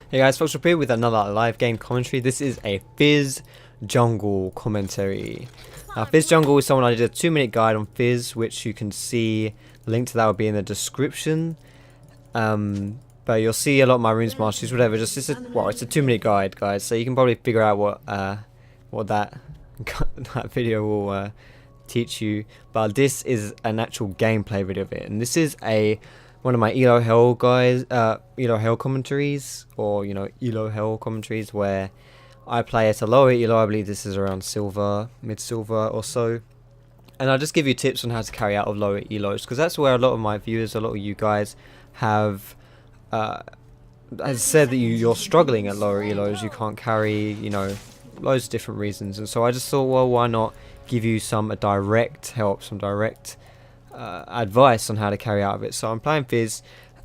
Hey guys, Fox here with another live game commentary. This is a Fizz jungle commentary. Now, Fizz jungle is someone I did a 2-minute guide on Fizz, which you can see. The link to that will be in the description. But you'll see a lot of my runes, masters, whatever. Just it's a 2-minute guide, guys. So you can probably figure out what that that video will teach you. But this is an actual gameplay video of it, and this is one of my Elo Hell guys, Elo Hell commentaries, or Elo Hell commentaries, where I play at a lower Elo. I believe this is around silver, mid silver or so, and I'll just give you tips on how to carry out of lower Elos, because that's where a lot of my viewers, a lot of you guys have has said that you're struggling at lower Elos. You can't carry, loads of different reasons, and so I just thought, well, why not give you some direct help, some direct advice on how to carry out of it. So I'm playing Fizz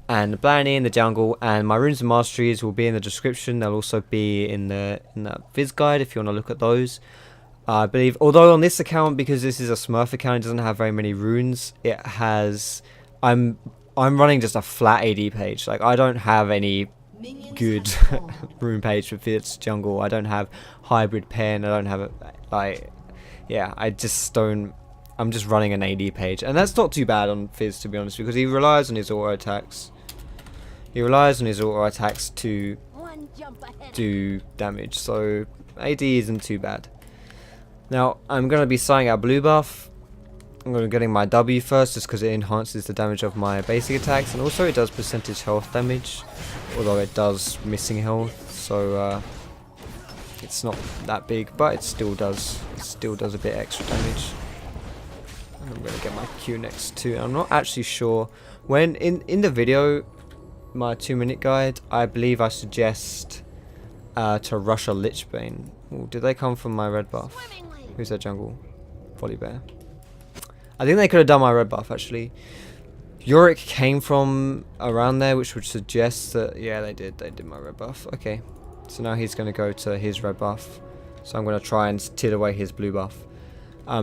and playing in the jungle, and my runes and masteries will be in the description. They'll also be in the Fizz guide if you want to look at those. I believe, although on this account, because this is a Smurf account, it doesn't have very many runes. It has, I'm running just a flat AD page. Like, I don't have any good rune page for Fizz jungle. I don't have hybrid pen. I don't have I'm just running an AD page, and that's not too bad on Fizz, to be honest, because he relies on his auto attacks. He relies on his auto attacks to do damage, so AD isn't too bad. Now I'm going to be starting our blue buff. I'm going to be getting my W first, just because it enhances the damage of my basic attacks, and also it does percentage health damage, although it does missing health, so it's not that big, but it still does a bit extra damage. I'm going to get my Q next too. I'm not actually sure. When in the video, my 2-minute guide, I believe I suggest to rush a Lichbane. Ooh, did they come from my red buff? Who's that jungle? Volibear. I think they could have done my red buff actually. Yorick came from around there, which would suggest that, yeah, they did my red buff. Okay, so now he's going to go to his red buff. So I'm going to try and steal away his blue buff.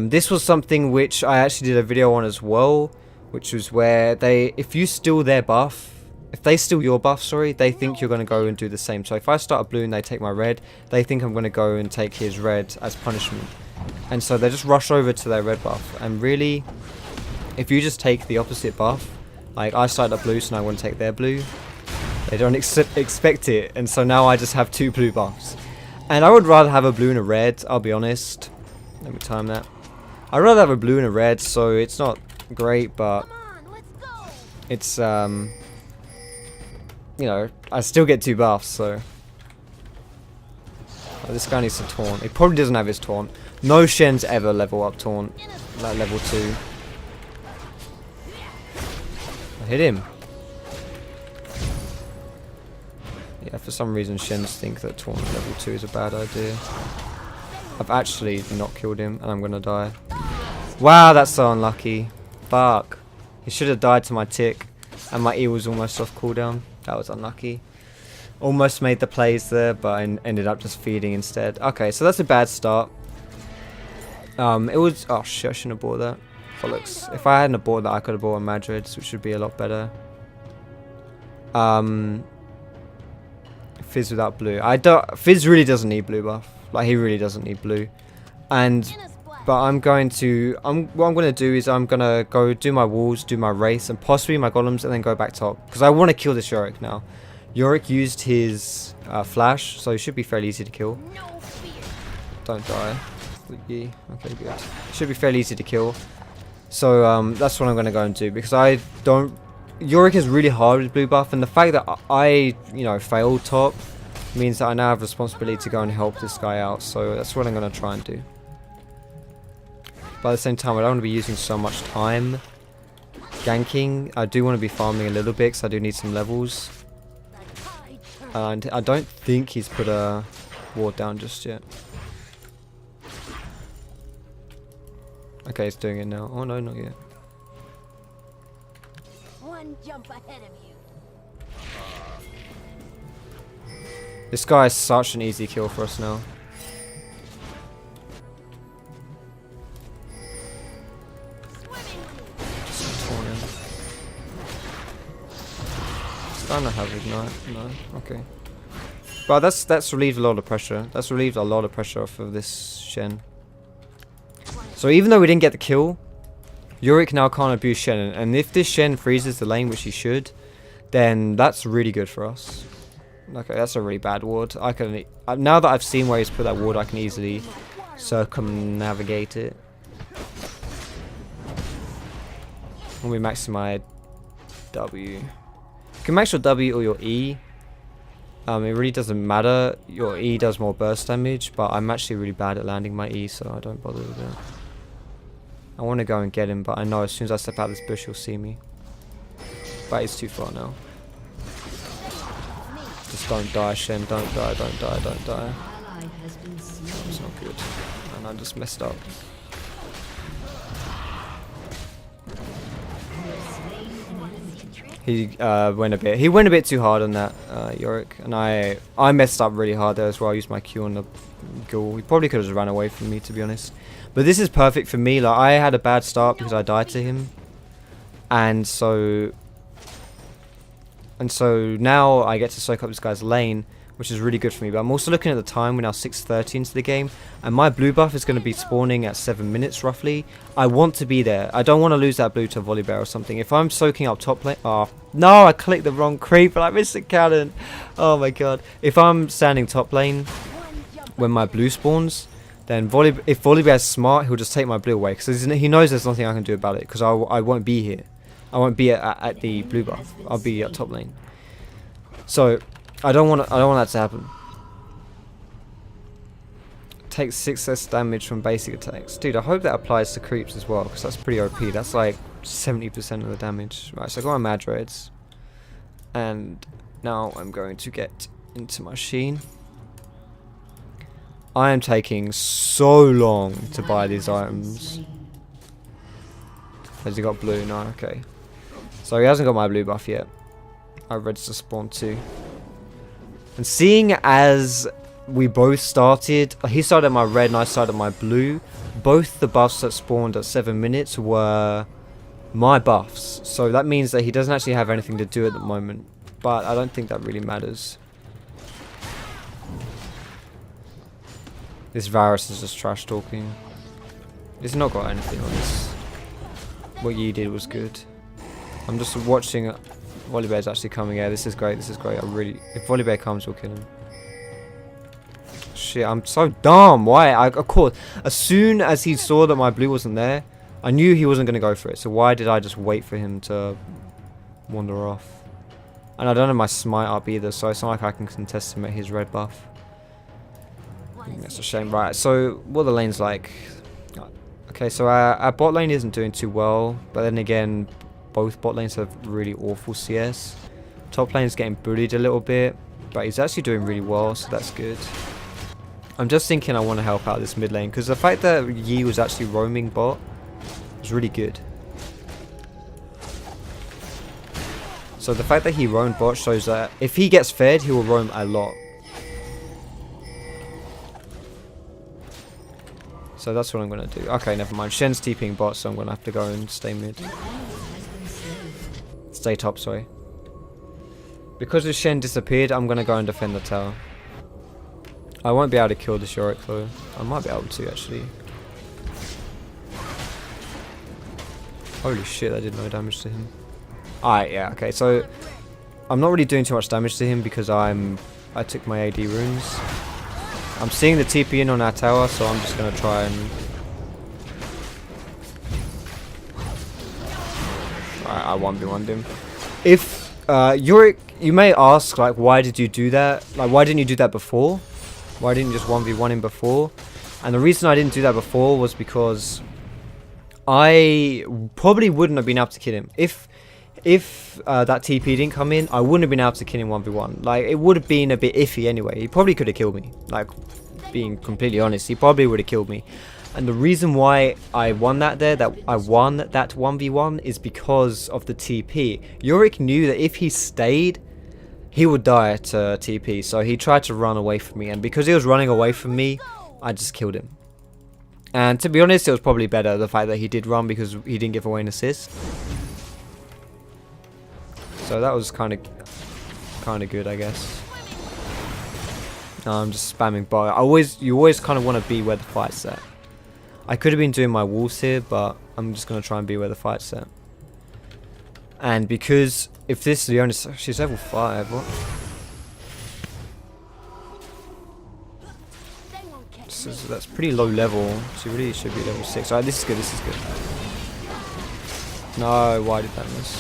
This was something which I actually did a video on as well, which was where if you steal their buff, if they steal your buff, sorry, they think you're going to go and do the same. So if I start a blue and they take my red, they think I'm going to go and take his red as punishment. And so they just rush over to their red buff. And really, if you just take the opposite buff, like I started a blue, so now I want to take their blue, they don't expect it. And so now I just have 2 blue buffs. And I would rather have a blue and a red, I'll be honest. Let me time that. I'd rather have a blue and a red, so it's not great, but it's I still get 2 buffs, so this guy needs to taunt. He probably doesn't have his taunt. No Shens ever level up taunt, like level 2. I hit him. Yeah, for some reason Shens think that taunt level 2 is a bad idea. I've actually not killed him, and I'm gonna die. Wow, that's so unlucky. Fuck. He should have died to my tick, and my E was almost off cooldown. That was unlucky. Almost made the plays there, but I ended up just feeding instead. Okay, so that's a bad start. It was... Oh shit, I shouldn't have bought that. Bollocks. If I hadn't bought that, I could have bought a Madrid, which would be a lot better. Fizz without blue. Fizz really doesn't need blue buff. Like, he really doesn't need blue. But what I'm going to do is I'm going to go do my walls, do my race, and possibly my golems, and then go back top. Because I want to kill this Yorick now. Yorick used his flash, so he should be fairly easy to kill. Don't die. Yeah, okay, good. Should be fairly easy to kill. So that's what I'm going to go and do, because I don't... Yorick is really hard with blue buff, and the fact that I failed top means that I now have responsibility to go and help this guy out, so that's what I'm going to try and do. But at the same time, I don't want to be using so much time ganking. I do want to be farming a little bit, because I do need some levels. And I don't think he's put a ward down just yet. Okay, he's doing it now. Oh no, not yet. One jump ahead of you. This guy is such an easy kill for us now. Just torn him. Starting to have ignite. No, okay. But that's relieved a lot of pressure. That's relieved a lot of pressure off of this Shen. So even though we didn't get the kill, Yorick now can't abuse Shen. And if this Shen freezes the lane, which he should, then that's really good for us. Okay, that's a really bad ward. I can now that I've seen where he's put that ward, I can easily circumnavigate it. When we max my W, you can max your W or your E. It really doesn't matter. Your E does more burst damage, but I'm actually really bad at landing my E, so I don't bother with that. I want to go and get him, but I know as soon as I step out of this bush, he'll see me. But he's too far now. Just don't die, Shen. Don't die, don't die, don't die. It's not good. And I just messed up. He went a bit too hard on that Yorick, and I messed up really hard there as well. I used my Q on the ghoul. He probably could have just ran away from me, to be honest. But this is perfect for me. Like, I had a bad start because I died to him, and so now I get to soak up this guy's lane, which is really good for me. But I'm also looking at the time. We're now 6:30 into the game, and my blue buff is going to be spawning at 7 minutes roughly. I want to be there. I don't want to lose that blue to volley bear or something. If I'm soaking up top lane, oh no, I clicked the wrong creep, and I missed the cannon. Oh my god! If I'm standing top lane when my blue spawns, then if volley bear's smart, he'll just take my blue away because he knows there's nothing I can do about it because I won't be here. I won't be at the blue buff. I'll be at top lane. So I don't want that to happen. Takes 6 less damage from basic attacks. Dude, I hope that applies to creeps as well, because that's pretty OP. That's like 70% of the damage. Right, so I got my Madroids. And now I'm going to get into my Sheen. I am taking so long to buy these items. Has he got blue? No, okay. So he hasn't got my blue buff yet. I've read to spawn too. And seeing as we both started, he started at my red and I started at my blue, both the buffs that spawned at 7 minutes were my buffs. So that means that he doesn't actually have anything to do at the moment. But I don't think that really matters. This Varus is just trash talking. He's not got anything on this. What you did was good. I'm just watching. Volibear's actually coming. Yeah, this is great. This is great. If Volibear comes, we'll kill him. Shit, I'm so dumb. Why? Of course, as soon as he saw that my blue wasn't there, I knew he wasn't going to go for it. So why did I just wait for him to wander off? And I don't have my smite up either, so it's not like I can contest him at his red buff. That's a shame. Right, so what are the lanes like? Okay, so our bot lane isn't doing too well, but then again, both bot lanes have really awful CS. Top lane is getting bullied a little bit, but he's actually doing really well, so that's good. I'm just thinking I want to help out this mid lane, because the fact that Yi was actually roaming bot was really good. So the fact that he roamed bot shows that if he gets fed, he will roam a lot. So that's what I'm going to do. Okay, never mind. Shen's TPing bot, so I'm going to have to go and stay mid. Stay top, sorry. Because the Shen disappeared, I'm going to go and defend the tower. I won't be able to kill the Yorick though. I might be able to, actually. Holy shit, I did no damage to him. Alright, yeah, okay. So, I'm not really doing too much damage to him because I took my AD runes. I'm seeing the TP in on our tower, so I'm just going to try and... Alright, I 1v1'd him. If, Yorick, you may ask, like, why did you do that? Like, why didn't you do that before? Why didn't you just 1v1 him before? And the reason I didn't do that before was because I probably wouldn't have been able to kill him. If that TP didn't come in, I wouldn't have been able to kill him 1v1. Like, it would have been a bit iffy anyway. He probably could have killed me. Like, being completely honest, he probably would have killed me. And the reason why I won that 1v1 is because of the TP. Yorick knew that if he stayed, he would die to TP. So he tried to run away from me. And because he was running away from me, I just killed him. And to be honest, it was probably better, the fact that he did run, because he didn't give away an assist. So that was kind of good, I guess. No, I'm just spamming bar. You always kind of want to be where the fight's at. I could have been doing my walls here, but I'm just going to try and be where the fight's at. And because if this is the only... She's level 5, what? That's pretty low level. She really should be level 6. Alright, this is good, this is good. No, why did that miss?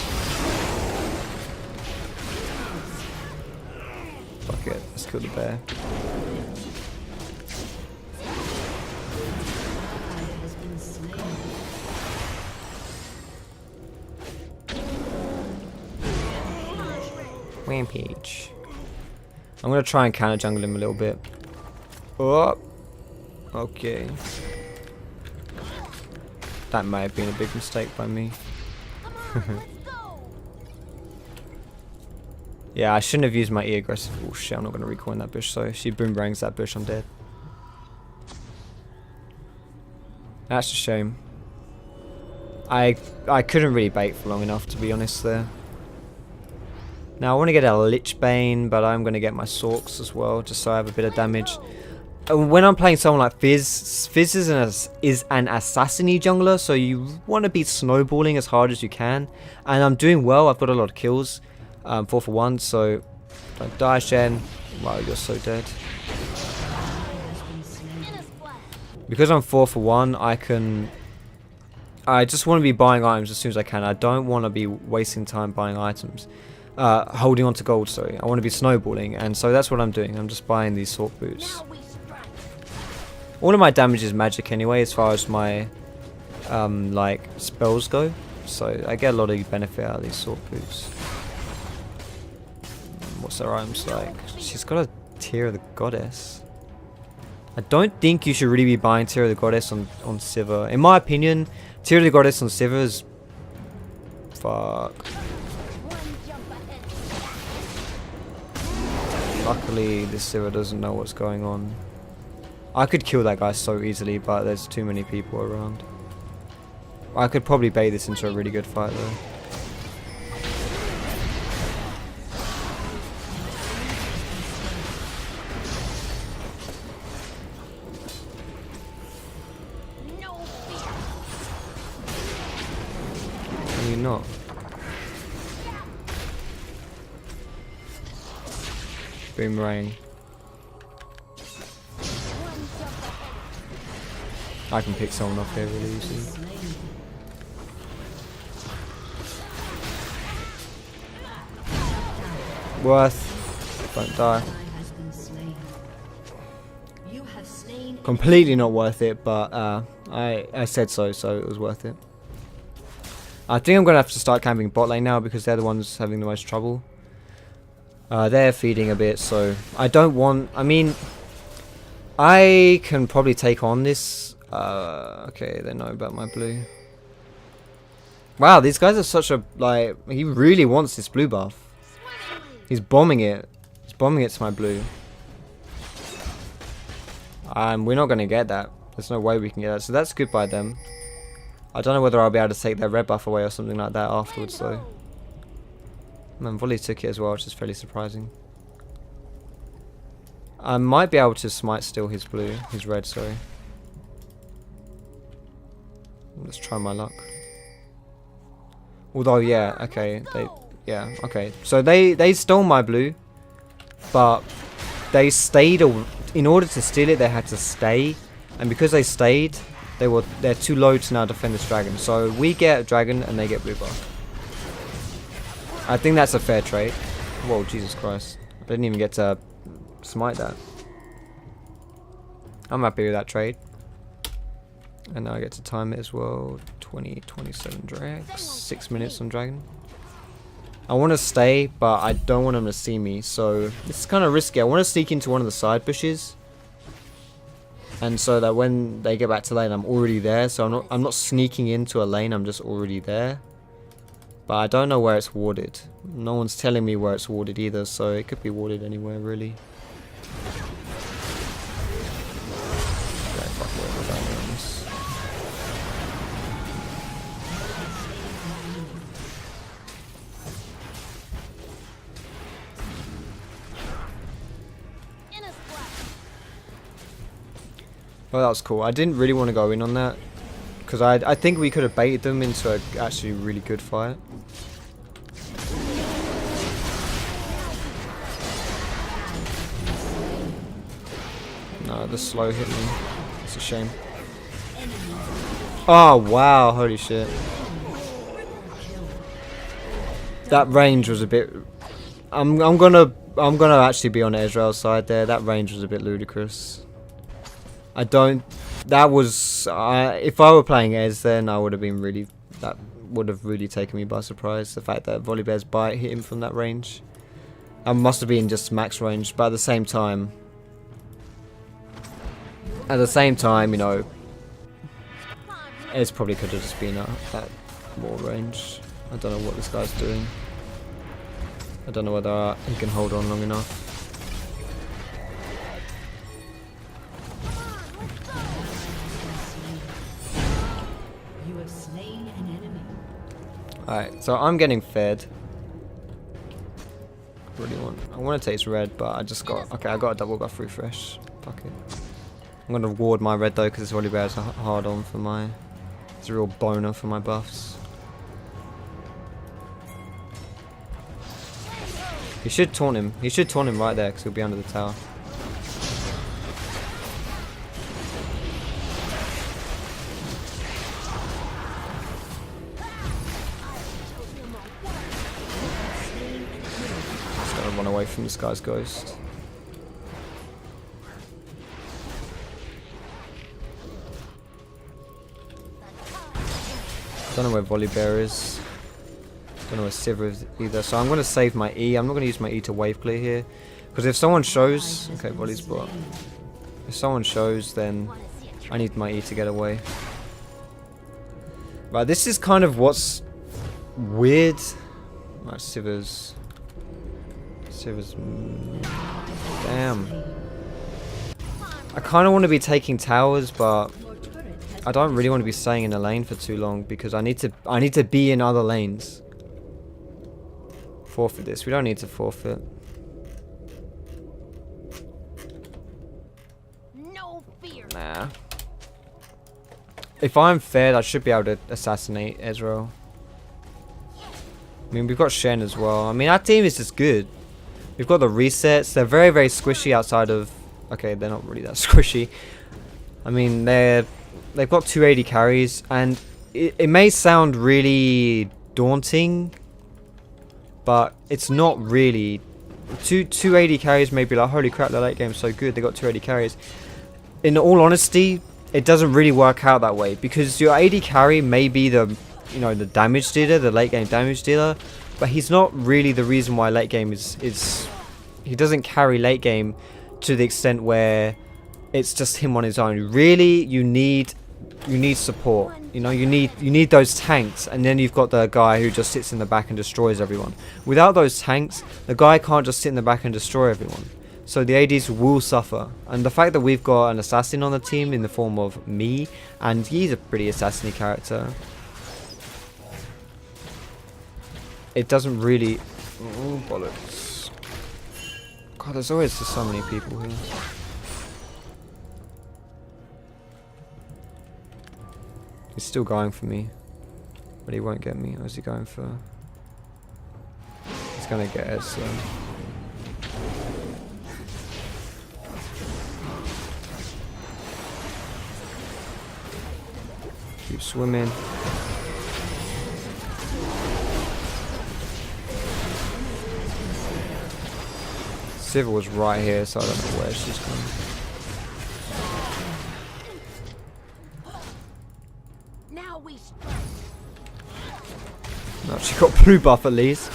Fuck it, let's kill the bear. Rampage. I'm gonna try and counter jungle him a little bit. Oh, okay. That may have been a big mistake by me. Yeah, I shouldn't have used my E aggressive. Oh shit, I'm not gonna recoil that bush. So if she boomerangs that bush, I'm dead. That's a shame. I couldn't really bait for long enough, to be honest there. Now I want to get a Lich Bane, but I'm going to get my Sorks as well, just so I have a bit of damage. When I'm playing someone like Fizz, Fizz is an assassin-y jungler, so you want to be snowballing as hard as you can. And I'm doing well, I've got a lot of kills. 4 for 1, so don't die, Shen. Wow, you're so dead. Because I'm 4 for 1, I just want to be buying items as soon as I can. I don't want to be wasting time buying items. Holding on to gold, sorry. I want to be snowballing, and so that's what I'm doing. I'm just buying these Sork boots. All of my damage is magic anyway, as far as my like spells go. So I get a lot of benefit out of these Sork boots. What's her items like? She's got a Tear of the Goddess. I don't think you should really be buying Tear of the Goddess on Sivir. In my opinion, Tear of the Goddess on Sivir is... Fuck. Luckily, this Sivir doesn't know what's going on. I could kill that guy so easily, but there's too many people around. I could probably bait this into a really good fight though. Can you not? Boomerang. I can pick someone off here really easily. Worth. Don't die. Completely not worth it, but I said so it was worth it. I think I'm gonna have to start camping bot lane now because they're the ones having the most trouble. They're feeding a bit, so I don't want... I mean, I can probably take on this. Okay, they know about my blue. Wow, these guys are such a... Like, he really wants this blue buff. He's bombing it. He's bombing it to my blue. We're not going to get that. There's no way we can get that. So that's good by them. I don't know whether I'll be able to take their red buff away or something like that afterwards, though. Man, Volley took it as well, which is fairly surprising. I might be able to smite steal his blue, his red, sorry. Let's try my luck. Although, yeah, okay, okay. So they stole my blue, but they stayed. In order to steal it, they had to stay, and because they stayed, they're too low to now defend this dragon. So we get a dragon and they get blue buff. I think that's a fair trade. Whoa, Jesus Christ. I didn't even get to smite that. I'm happy with that trade. And now I get to time it as well. 27 drags. 6 minutes on dragon. I want to stay, but I don't want them to see me. So this is kind of risky. I want to sneak into one of the side bushes. And so that when they get back to lane, I'm already there. So I'm not sneaking into a lane. I'm just already there. But I don't know where it's warded. No one's telling me where it's warded either, so it could be warded anywhere, really. Okay, fuck whatever that is. Well, that was cool. I didn't really want to go in on that because I think we could have baited them into a actually really good fight. No, the slow hit me. It's a shame. Oh wow! Holy shit! That range was a bit. I'm gonna actually be on Ezreal's side there. That range was a bit ludicrous. I don't. That was. If I were playing Ez, then I would have been really. That would have really taken me by surprise. The fact that Volibear's bite hit him from that range. I must have been just max range, but at the same time. You know, Ez probably could have just been at more range. I don't know what this guy's doing. I don't know whether he can hold on long enough. You have slain an enemy. Alright, so I'm getting fed. I want to taste red, but I just got. Okay, I got a double buff refresh. Fuck it. I'm gonna reward my red though because this Volibear's a hard on for my. It's a real boner for my buffs. He should taunt him. He should taunt him right there because he'll be under the tower. Just gotta run away from this guy's ghost. Don't know where Volibear is. Don't know where Sivir is either. So I'm going to save my E. I'm not going to use my E to wave clear here. Because if someone shows... Okay, Volley's bot. If someone shows, then I need my E to get away. Right, this is kind of what's weird. Right, Sivir's... Damn. I kind of want to be taking towers, but... I don't really want to be staying in a lane for too long because I need to be in other lanes. Forfeit this. We don't need to forfeit. No fear. Nah. If I'm fed, I should be able to assassinate Ezreal. I mean, we've got Shen as well. I mean, our team is just good. We've got the resets. They're very, very squishy outside of... Okay, they're not really that squishy. I mean, they've got 280 carries, and it may sound really daunting, but it's not really. 280 carries may be like, holy crap, the late game's so good, they got 280 carries. In all honesty, it doesn't really work out that way, because your 80 carry may be the, you know, the damage dealer, the late game damage dealer, but he's not really the reason why late game is he doesn't carry late game to the extent where it's just him on his own. Really, you need support. You know, you need those tanks, and then you've got the guy who just sits in the back and destroys everyone. Without those tanks, the guy can't just sit in the back and destroy everyone. So the ADs will suffer. And the fact that we've got an assassin on the team in the form of me, and he's a pretty assassin-y character, it doesn't really... Oh, bollocks. God, there's always just so many people here. He's still going for me, but he won't get me. What's he going for? He's gonna get it, so... Keep swimming. Sivir was right here, so I don't know where she's going. No, she got blue buff at least.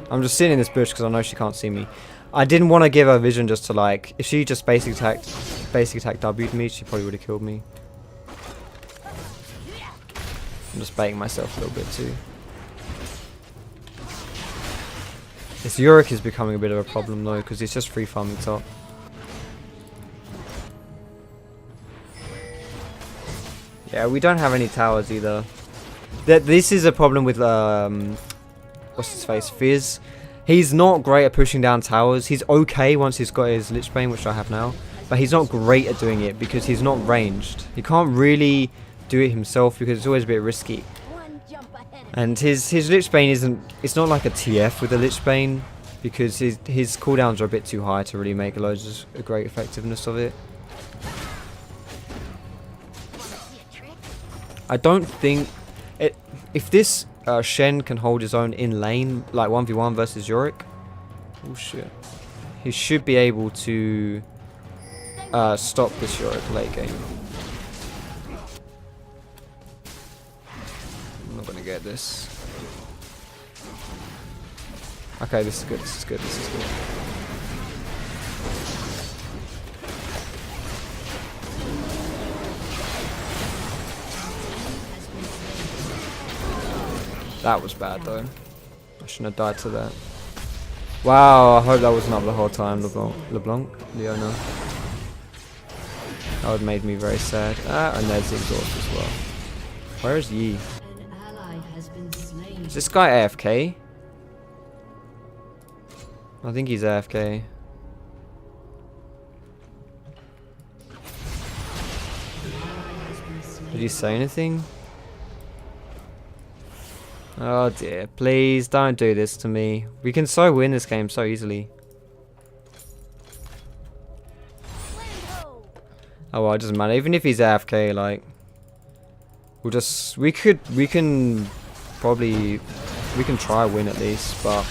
I'm just sitting in this bush because I know she can't see me. I didn't want to give her vision just to like... If she just basic attack W'd me, she probably would have killed me. I'm just baiting myself a little bit too. This Yorick is becoming a bit of a problem though, because he's just free farming top. Yeah, we don't have any towers either. This is a problem with what's his face, Fizz. He's not great at pushing down towers. He's okay once he's got his Lich Bane, which I have now. But he's not great at doing it because he's not ranged. He can't really do it himself because it's always a bit risky. One jump ahead of And his Lich Bane isn't... It's not like a TF with a Lich Bane. Because his cooldowns are a bit too high to really make loads of great effectiveness of it. you. Wanna see a trick? I don't think... If this Shen can hold his own in lane, like 1v1 versus Yorick... Oh shit. He should be able to stop this Yorick late game. I'm not gonna get this. Okay, this is good, this is good, this is good. That was bad though. I shouldn't have died to that. Wow, I hope that wasn't up the whole time, Leona. That would have made me very sad. Ah, and there's the exhaust as well. Where is Yi? An ally has been slain. Is this guy AFK? I think he's AFK. Did he say anything? Oh dear, please don't do this to me. We can so win this game so easily. Lambo. Oh well, it doesn't matter. Even if he's AFK, like we can try win at least, but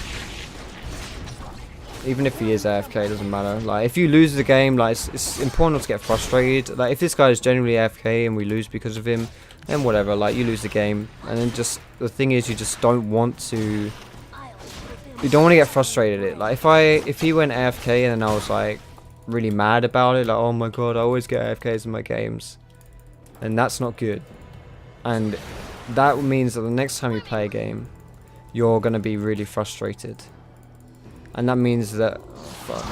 even if he is AFK, it doesn't matter. Like if you lose the game, like it's important not to get frustrated. Like if this guy is genuinely AFK and we lose because of him, then whatever. Like you lose the game, and then just the thing is, you just don't want to. You don't want to get frustrated at it. Like if he went AFK and then I was like really mad about it, like oh my god, I always get AFKs in my games, and that's not good. And that means that the next time you play a game, you're gonna be really frustrated. And that means that... Fuck.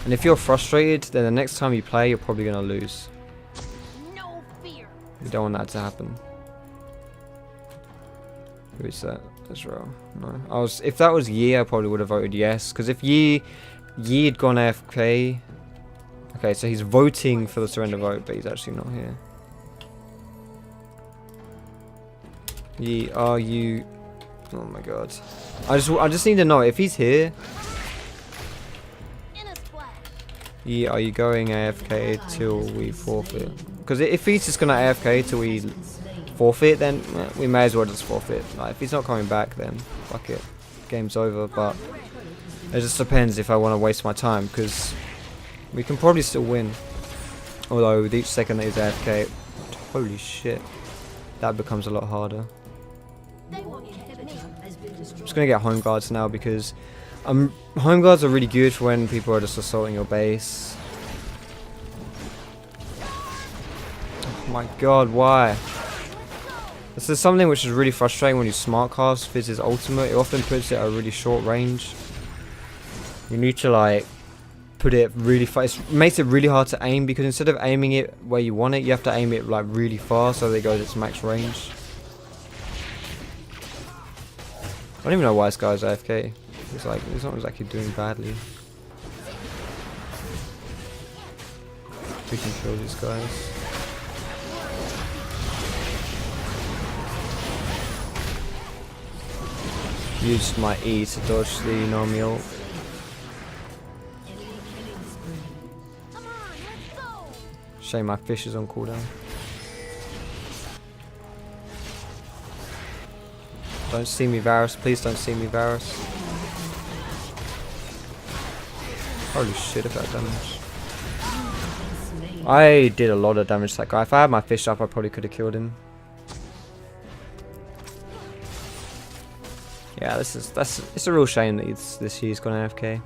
And if you're frustrated, then the next time you play, you're probably going to lose. No fear. You don't want that to happen. Who is that? Israel. No. If that was Yi, I probably would have voted yes. Because if Yi had gone AFK... Okay, so he's voting for the surrender vote, but he's actually not here. Yi, are you... Oh my god. I just need to know if he's here. In a splash. Yeah, are you going AFK till we forfeit? Because if he's just gonna AFK till we forfeit, then we may as well just forfeit. Like if he's not coming back, then fuck it, game's over. But it just depends if I want to waste my time, because we can probably still win. Although with each second that he's AFK, holy shit, that becomes a lot harder. They won't get me. I'm just gonna get home guards now because home guards are really good for when people are just assaulting your base. Oh my god, why? This is something which is really frustrating when you smart cast Fizz's ultimate. It often puts it at a really short range. You need to like put it really far. It makes it really hard to aim because instead of aiming it where you want it, you have to aim it like really far so that it goes its max range. I don't even know why this guy's AFK. He's not exactly doing badly. We can kill these guys. Used my E to dodge the Nami ult. Come on, let's go. Shame my fish is on cooldown. Don't see me, Varus. Please don't see me, Varus. Holy shit, if that damage. I did a lot of damage to that guy. If I had my fish up, I probably could have killed him. Yeah, it's a real shame that this year's gone AFK.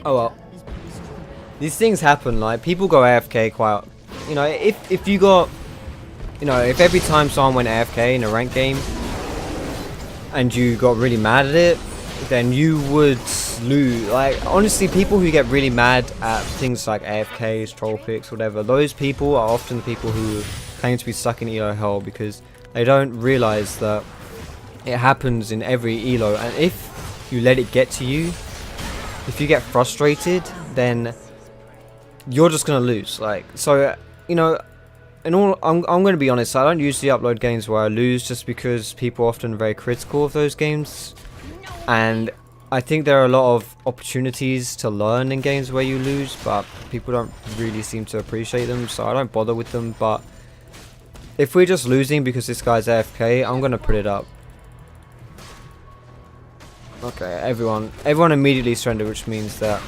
Oh well. These things happen, like people go AFK quite, you know, if you got, you know, if every time someone went AFK in a ranked game and you got really mad at it, then you would just lose. Like, honestly, people who get really mad at things like AFKs, troll picks, whatever, those people are often the people who claim to be stuck in elo hell because they don't realize that it happens in every elo, and if you let it get to you, if you get frustrated, then you're just gonna lose. Like, so, you know, I'm going to be honest, I don't usually upload games where I lose just because people are often very critical of those games, and I think there are a lot of opportunities to learn in games where you lose, but people don't really seem to appreciate them, so I don't bother with them. But if we're just losing because this guy's AFK, I'm going to put it up. Okay, everyone immediately surrendered, which means that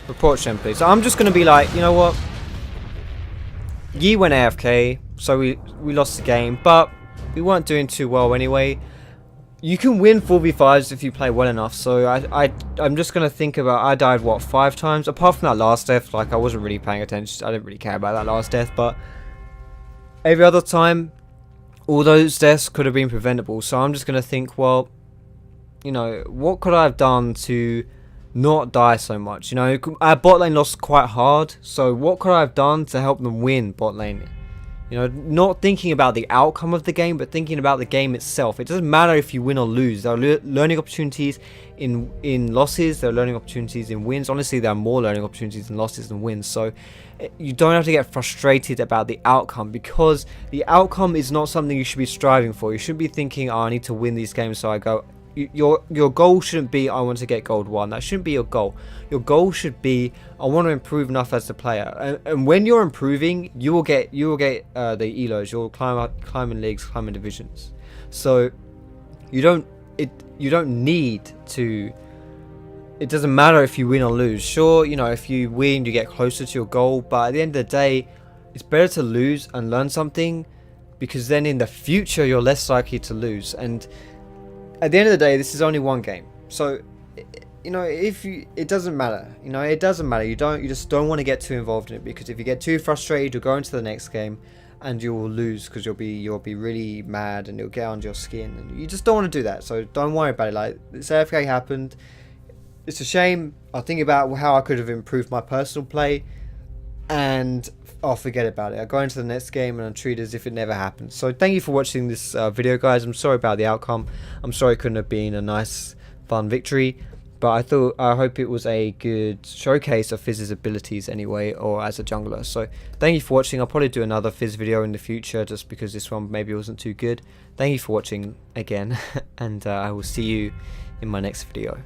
report Shen, please. So I'm just going to be like, you know what? Yi went AFK, so we lost the game, but we weren't doing too well anyway. You can win 4v5s if you play well enough, so I'm just going to think about, I died, what, 5 times? Apart from that last death, like, I wasn't really paying attention, I didn't really care about that last death, but every other time, all those deaths could have been preventable, so I'm just going to think, well, you know, what could I have done to not die so much? You know, our bot lane lost quite hard, so what could I have done to help them win bot lane? You know, not thinking about the outcome of the game, but thinking about the game itself. It doesn't matter if you win or lose. There are learning opportunities in losses, there are learning opportunities in wins. Honestly, there are more learning opportunities in losses than wins, so you don't have to get frustrated about the outcome, because the outcome is not something you should be striving for. You shouldn't be thinking, oh, I need to win these games, so I go. Your goal shouldn't be, I want to get gold 1. That shouldn't be your goal. Your goal should be, I want to improve enough as a player. And when you're improving, you will get the elos. You'll climb in leagues, climb in divisions. So you don't need to. It doesn't matter if you win or lose. Sure, you know, if you win, you get closer to your goal. But at the end of the day, it's better to lose and learn something, because then in the future you're less likely to lose. And at the end of the day, this is only one game, so you know, it doesn't matter. You know, it doesn't matter. You just don't want to get too involved in it, because if you get too frustrated, you'll go into the next game and you will lose, because you'll be really mad and it'll get under your skin, and you just don't want to do that. So don't worry about it. Like, this AFK happened. It's a shame. I'll think about how I could have improved my personal play, and I'll forget about it. I'll go into the next game and I'll treat it as if it never happened. So thank you for watching this video, guys. I'm sorry about the outcome. I'm sorry it couldn't have been a nice, fun victory, but I hope it was a good showcase of Fizz's abilities anyway, or as a jungler. So thank you for watching. I'll probably do another Fizz video in the future, just because this one maybe wasn't too good. Thank you for watching again, and I will see you in my next video.